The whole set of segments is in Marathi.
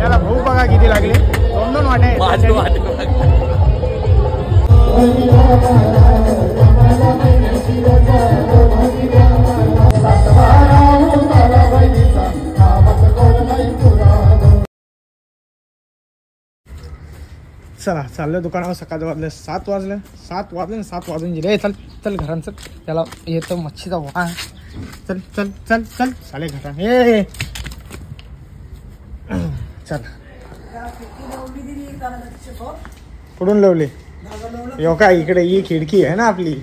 याला भूक बघा किती लागली, 2-2 वाटे. चला चाललं दुकानावर. सकाळचं वाजले 7 वाजले 7 वाजून गेले. चल चल घरात चल. त्याला येतो मच्छीचा वा. चल चल चल चल चाले घरा. हे चल पुढून लावले. यो काय इकडे ही खिडकी आहे ना आपली,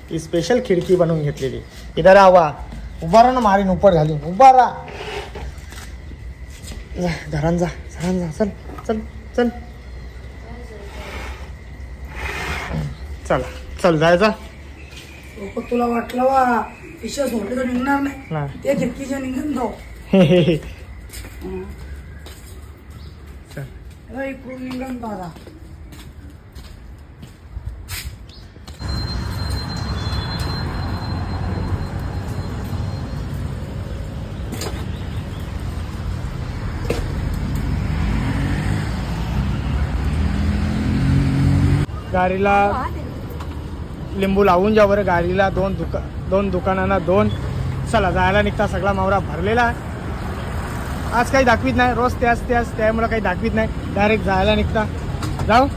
ही स्पेशल खिडकी बनवून घेतलेली. इधर आवा. उभा राहा ना, मारीन उपट घालीन. उभा राहा. घरात जा चल चल चल. चला चल जायचा. तुला वाटलं वा पिशा सोडले तर निघणार नाही, ते खिडकीच्या निघून जाऊ. इकडून निघून दादा. गाडीला लिंबू लावून जा बरं. गाडीला दोन दुकानांना 2. चला जायला निघता. सगळा मावरा भरलेला आहे. आज काही दाखवीत नाही, रोज त्याच त्यामुळे काही दाखवीत नाही. डायरेक्ट जायला निघता. जाऊ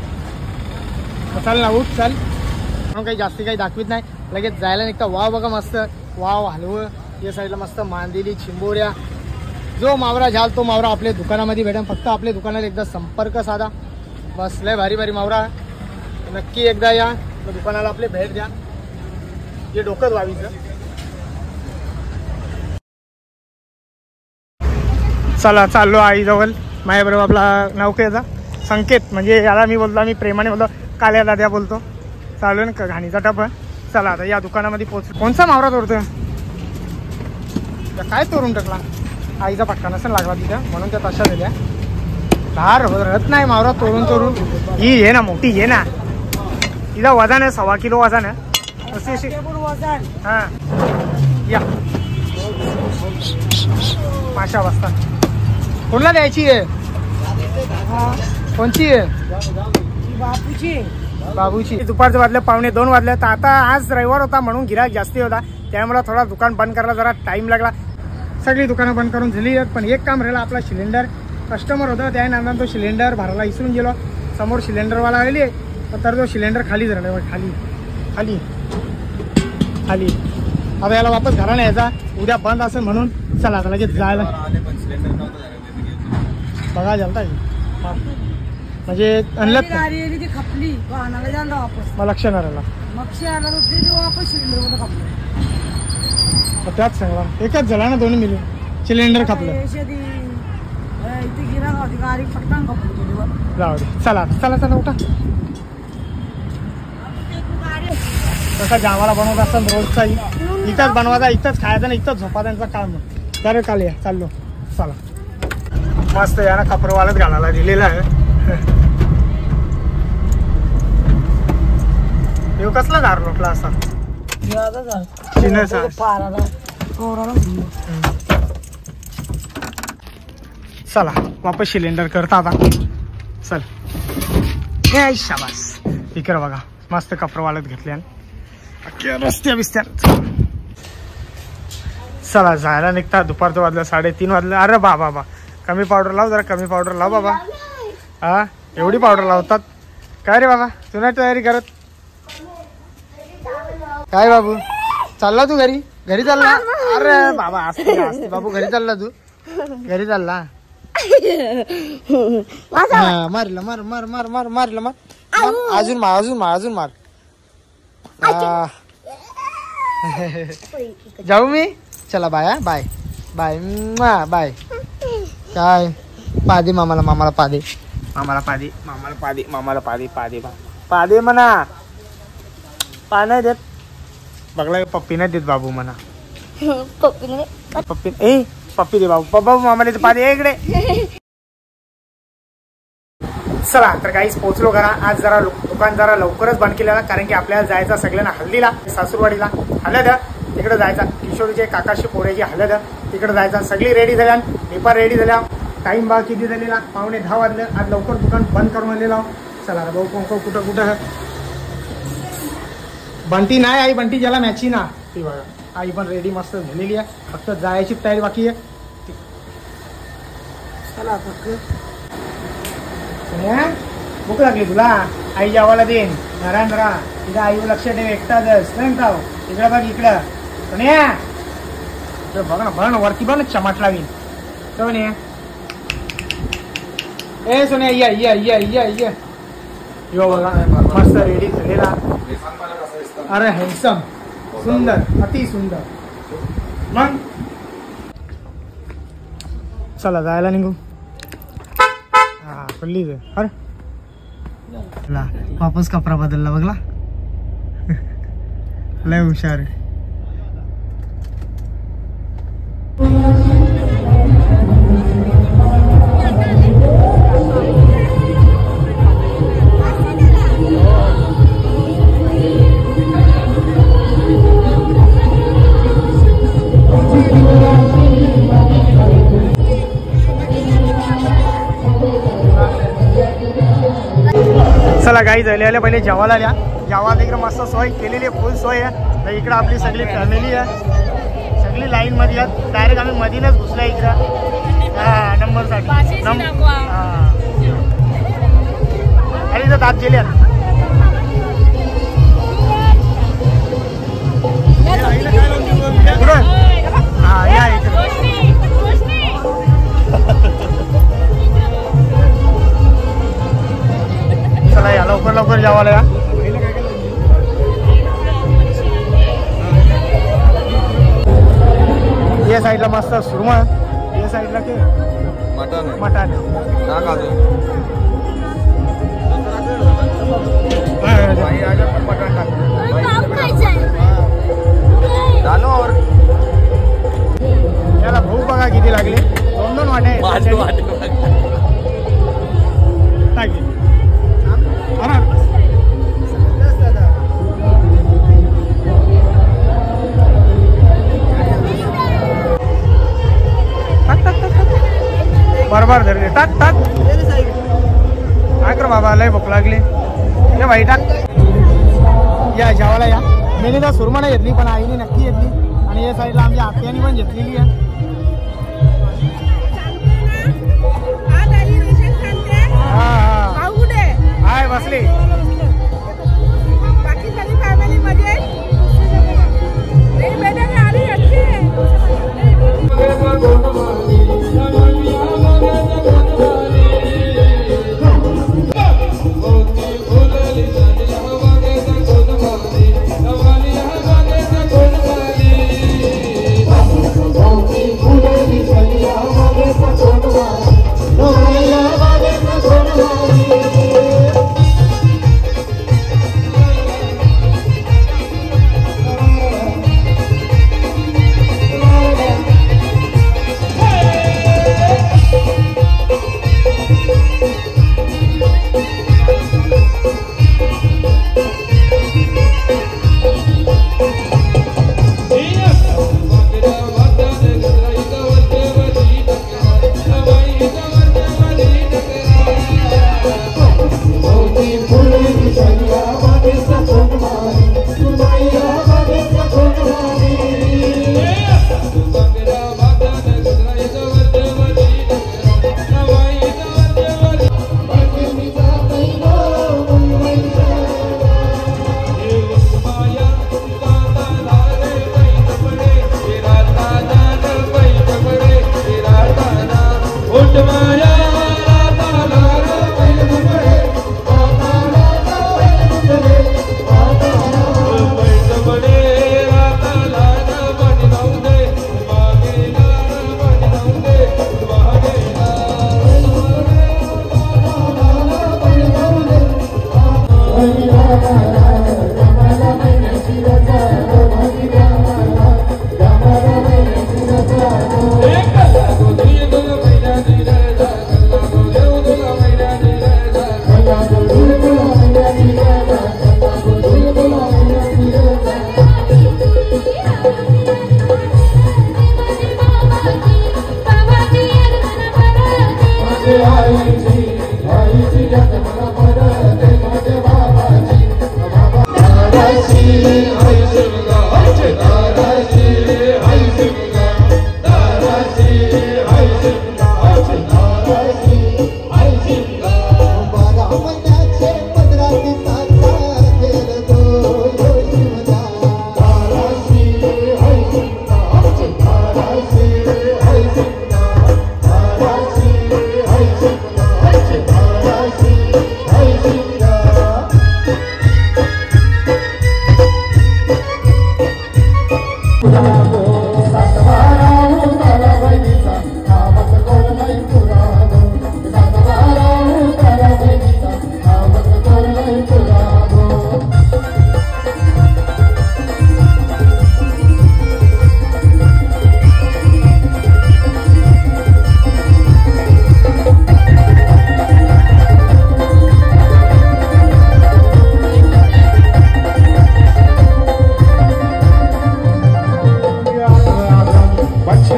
चल ना, उठ चल. म्हणून काही जास्ती काही दाखवीत नाही, लगेच जायला निघता. वाव बघा मस्त, वाव हलवं. या साईडला मस्त मांदेली चिंबोऱ्या. जो मावरा झाल तो मावरा आपल्या दुकानामध्ये भेटेल. फक्त आपल्या दुकानाला एकदा संपर्क साधा बस. लय भारी भारी मावरा. नक्की एकदा या दुकानाला आपले भेट द्या. हे डोकं व्हावीचं. चला चाललो आईजवळ. माझ्याबरोबर आपला नौकेचा संकेत, म्हणजे याला मी बोलतो, मी प्रेमाने बोलतो काल्या दाद्या बोलतो. चालू ना घाणीचा टप. चला आता या दुकानामध्ये पोहोच. कोणचा मावरा तोडतोय? काय तोडून टाकला? आईचा पटका नसेल लागला तिथं, म्हणून त्या तशा दिल्या. धार रत नाही मावरा तोडून. ही आहे ना मोठी, आहे ना. तिला वजन आहे 1.25 किलो वजन आहे. अशी हा या माशा वाजता. कोणला द्यायची आहे? कोणची आहे? बाबूची. दुपारचे वाजले 1:45 वाजले. तर आता आज रविवार होता म्हणून गिराक जास्ती होता, त्यामुळे थोडा दुकान बंद करायला जरा टाइम लागला. सगळी दुकानं बंद करून झाली. पण एक काम राहिलं, आपला सिलेंडर. कस्टमर होता त्यानंतर तो सिलेंडर भरायला विसरून गेलो. समोर सिलेंडरवाला आलेली, तर तो सिलेंडर खाली झाला. खाली आता याला वापस घराला यायचा. उद्या बंद असेल म्हणून. चला आता लगेच जायला बघा झालता. म्हणजे आणलं मग लक्ष नाही राहिला. त्याच सांगला एकच झाला ना, दोन्ही मिळून सिलेंडर खपलं. जाऊ दे. चला चला उठा. तसा गावाला बनवत असतात रोजचा. इथंच बनवायचा, इथंच खायचा, इथंच झोपा. त्यांचा काम तर काल या चाललो. चला मस्त या ना कपरवालाच घालायला दिलेला आहे. येऊ कसला दार लोटला असा. चला वापस सिलेंडर करता आता. चल हे शाबास. इकडे बघा मस्त कपरवालत घेतल्या रस्त्या बिस्त्या. चला जायला निघता. दुपारचं वाजलं 3:30 वाजलं. अरे बाबा कमी पावडर लाव जरा, कमी पावडर लाव बाबा. हा एवढी पावडर लावतात काय रे बाबा? तू नाही तयारी करत काय बाबू? चालला तू घरी चालला? अरे बाबा असते बाबू, घरी चालला तू? घरी चालला? मारला मार. अजून मार. जाऊ मी. चला बाय. बाय. काय पादे मामाला पादे म्हणा. पा नाही देत बघला. पप्पी नाही देत बाबू म्हणा. पप्पी दे बाबू मामाला पादे इकडे. चला तर काहीच पोहोचलो घरा. आज जरा दुकान जरा लवकरच बंद केलेला, कारण की आपल्याला जायचं सगळ्यांना हल्दीला, सासूरवाडीला हलद. तिकडे जायचा. किशोरीचे काकाशी पोऱ्याची हलद. तिकडे जायचा. सगळी रेडी झाल्या, मी पण रेडी झाल्या. टाईम बघा किती झालेला, 9:45 वाजले. आज लवकर दुकान बंद करून आलेला. चला रे भाऊ कोण कुठं कुठं बंटी नाही आई, बंटी ज्याला मॅची ना ती बघा. आई पण रेडी मस्त झालेली आहे, फक्त जायची तयारी बाकी आहे. चला भूक लागली तुला, आई जेवायला देईन. घरान राहा तिथं, आई लक्ष ठेव, एकटाच राव. इकडं बघ इकडं सोन्या, बघ ना वरती बघ ना चमाट लावीन. सोन्या ए सोन्या या या या या या यो बघा मस्त रेडी झालेला. अरे हँडसम, सुंदर, अति सुंदर. मग चला जायला निघू. हा पडली अरे वापस कपडा बदलला बघला. लय हुशार आहे. चला गाई झाले पहिले जेवायला आल्या. जेवायला इकडे मस्त सोय केलेली आहे, फुल सोय आहे. तर इकडं आपली सगळी फॅमिली आहे, सगळी लाईन मध्ये आहेत. डायरेक्ट आम्ही मधीनच घुसला इकडं नंबरसाठी. आणि तर दात गेले हा या चला या लवकर लवकर जेवायला या. या साईडला मस्त सुरमा, या साईडला के मटण याला भूक बघा किती लागली. 2-2 वाटे टाकी. बरोबर धरले टाक टाक. काय कर बाबा लय भूक लागली. ये भाई टाक. या जेवायला या. मी तर सुरमा नाही घेतली पण आईने नक्की घेतली. आणि या साईडला आमच्या आत्याने पण घेतलेली आहे. हा हा हाय बसली. बाकी सगळी फॅमिली मध्ये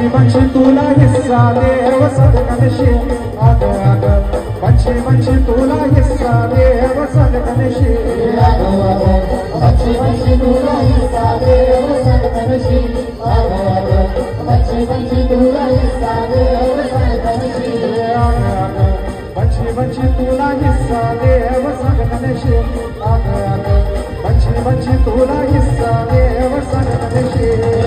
पंछी तुला हिस्सा देव सदकनशी पंछी तुला हिस्सा देव सदकनशी पंछी तुला हिस्सा देव सदकनशी पंछी तुला हिस्सा देव सदकनशी पंछी तुला हिस्सा देव सदकनशी